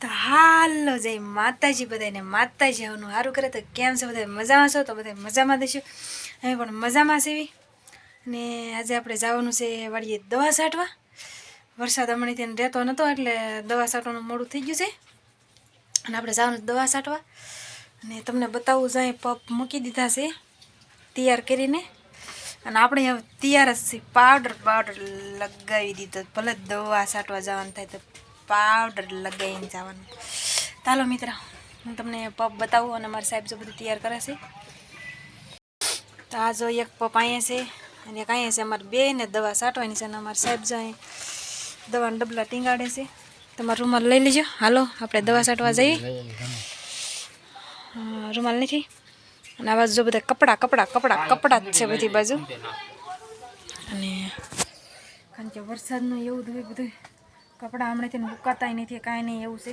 તો હાલો જય માતાજી બધાને માતાજી આવનું સારું કરે તો કેમ છે બધા મજામાં છો તો બધા મજામાં દેશો અમે પણ મજામાં સેવી અને આજે આપણે જવાનું છે વાડીએ દવા છાંટવા વરસાદ હમણાં ત્યાં રહેતો નહોતો એટલે દવા છાંટવાનું મોડું થઈ ગયું છે અને આપણે જવાનું દવા છાંટવા અને તમને બતાવું જાય પપ મૂકી દીધા છે તૈયાર કરીને અને આપણે હવે તૈયાર જ છે પાવડર લગાવી દીધો ભલે દવા છાંટવા જવાનું થાય તો પાવડર લગાવીને જવાનું ચાલો મિત્ર હું તમને પપ બતાવું અને મારા સાહેબ જો બધું તૈયાર કરે છે તો આ જો એક પપ અહીંયા છે અને એક અહીંયા છે અમારે બે ને દવા છાંટવાની છે અને અમારા સાહેબ જો અહીં દવાના ડબલા ટીંગાડે છે તમારો રૂમાલ લઈ લેજો હાલો આપણે દવા છાંટવા જઈએ રૂમાલ નથી અને આ બાજુ જો બધા કપડા જ છે બધી બાજુ અને કારણ કે વરસાદનું એવું જ હોય બધું કપડાં હમણાંથી ઉકાતાય નથી કાંઈ નહીં એવું છે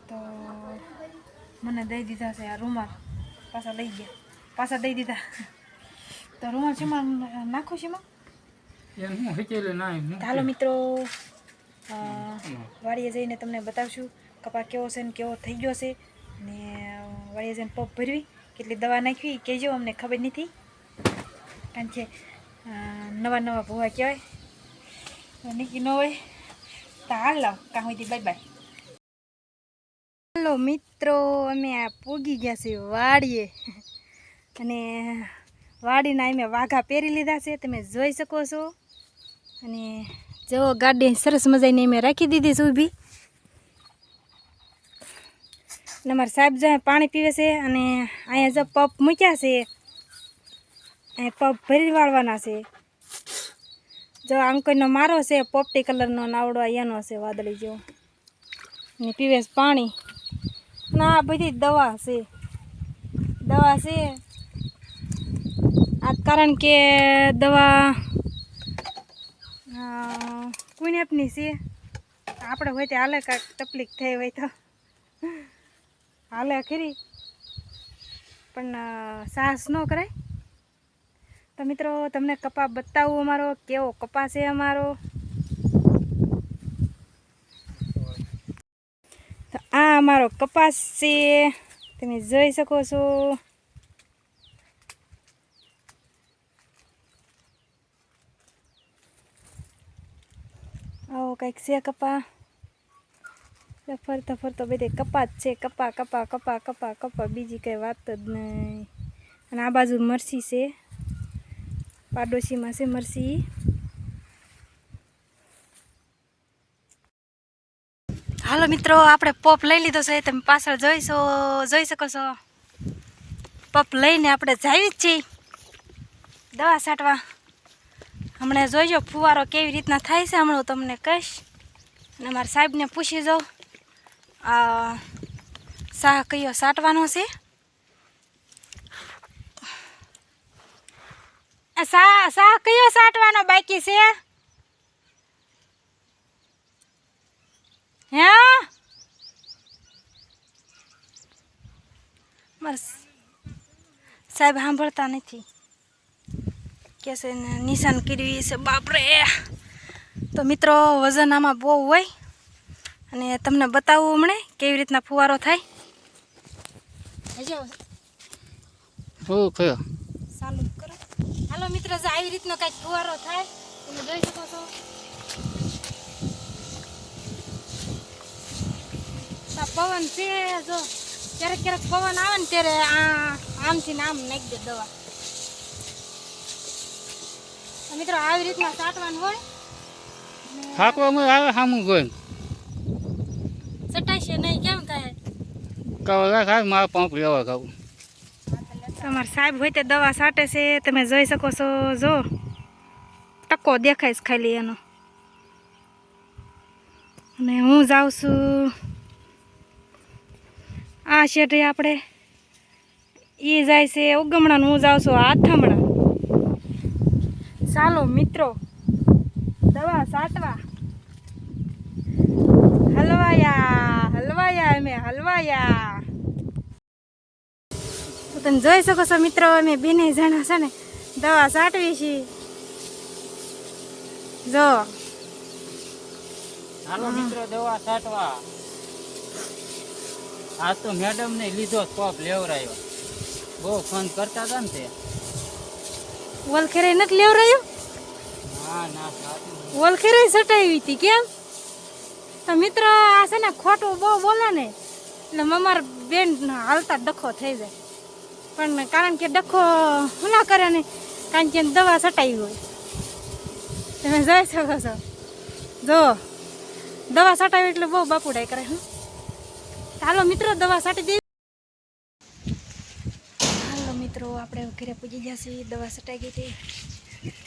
તો મને દઈ દીધા છે આ રૂમાલ પાછા દઈ દીધા તો રૂમાલ શેમાં નાખો શેમાં હાલો મિત્રો વાડીએ જઈને તમને બતાવશું કપા કેવો છે ને કેવો થઈ ગયો છે ને વાડીએ જઈને પપ ભરવી કેટલી દવા નાખવી કહેજો અમને ખબર નથી કારણ કે નવા ભૂવા કહેવાય નીકી ન હોય તો હાલ લાવ કાં હોય બાય બાય. હાલો મિત્રો અમે આ પૂગી ગયા છે વાડીએ અને વાડીના અમે વાઘા પહેરી લીધા છે તમે જોઈ શકો છો અને જો ગાડી સરસ મજાની અમે રાખી દીધી છે ઊભી અને અમારા સાહેબ જો પાણી પીવે છે અને અહીંયા જો પપ મૂક્યા છે અહીંયા પપ ભરી વાળવાના છે જો અંકલનો મારો છે પોપટી કલરનો નાવડો અહીંયાનો છે વાદળી જેવો ને પીવે છે પાણી ના બધી દવા છે આ કારણ કે દવા કુણ્યાપની છે આપણે હોય તે હાલે કાંઈક તકલીફ થઈ હોય તો હાલે ખરી પણ સાહસ ન કરાય. તો મિત્રો તમને કપા બતાવું અમારો કેવો કપા છે અમારો. તો આ અમારો કપાસ છે તમે જોઈ શકો છો. આવો કંઈક છે કપા ફરતો બધે કપા જ છે કપા બીજી કંઈ વાત જ નહીં. અને આ બાજુ મરસી છે પાડોશીમાં છે મરસી. હાલો મિત્રો આપણે પપ લઈ લીધો છે તમે પાછળ જોઈ શકો છો. પપ લઈને આપણે જાવી જ છીએ દવા છાંટવા. હમણાં જોઈજો ફુવારો કેવી રીતના થાય છે હમણાં તમને કહીશ અને મારા સાહેબને પૂછી જાઉં આ શાહ કયો છાંટવાનો છે. શાહ કયો છાંટવાનો બાકી છે હે બસ સાહેબ સાંભળતા નથી કે છે ને નિશાન કરવી છે બાપરે. તો મિત્રો વજન આમાં બહુ હોય અને તમને બતાવું હમણે કેવી રીતના ફુવારો થાય. ચાલુ કરો હાલો મિત્રો જો આવી રીતનો કાંઈક ફુવારો થાય તમે જોઈ શકો છો. પવન છે જો ક્યારેક પવન આવે ને ત્યારે આમથી ને આમ નાખી દે દવા. મિત્રો આવી રીતના છાંટવાનું હોય થાકવામાં આવે સામું ગયું ચટાશે નહીં કેમ થાય કવલા ખાય મારે પંપ લેવા ખાવું. તમારા સાહેબ હોય તે દવા છાંટે છે તમે જોઈ શકો છો. જો ટકો દેખાય છે ખાલી એનો અને હું જાઉં છું આ શેઠે આપણે એ જાય છે ઉગમણા હું જાઉં છું આથમણા. ચાલો મિત્રો દવા છાંટવા હલવાયા અમે હલવાયા. તો તમે જોઈ શકો છો મિત્રો અમે બેને જણા છે ને દવા છાંટવી છીએ. જો હાલો મિત્રો દવા છાંટવા આ તો મેડમ ને લીધો કોપ લેવરાયો બહુ ફોન કરતા હતા ને તે વલખેરે નથી લેવરાયું ના ના સાચું. વલખેરે સટાવી હતી કેમ તો મિત્ર આ છે ને ખોટું બહુ બોલે ને એટલે મમાર બેન હાલતા ડખો થઈ જાય પણ કારણ કે ડખો હું ના કરે ને કારણ કે દવા સટાવી હોય તમે જોઈ શકો છો જો દવા સટાવી એટલે બહુ બાપુડાઈ કરે હું હાલો મિત્રો દવા સાટી દે હાલો મિત્રો આપણે ઘરે પૂજી ગયા છીએ દવા સટાઈ ગઈ હતી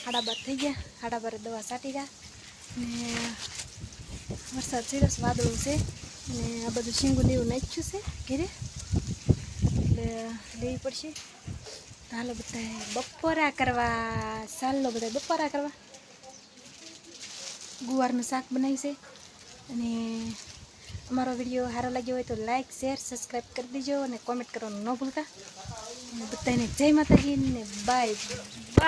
8:30 થઈ ગયા 8:30 દવા સાટી ગયા ને વરસાદ સરસ વાદળું છે અને આ બધું શીંગું લેવું નાખ્યું છે ઘરે એટલે લેવી પડશે તો હાલો બધા બપોરા કરવા ચાલો બધા બપોરા કરવા ગુવારનું શાક બનાવ્યું છે અને અમારો વિડીયો સારો લાગ્યો હોય તો લાઈક શેર સબસ્ક્રાઈબ કરી દેજો અને કોમેન્ટ કરવાનું ન ભૂલતા અને બધાને જય માતાજી ને બાય બાય.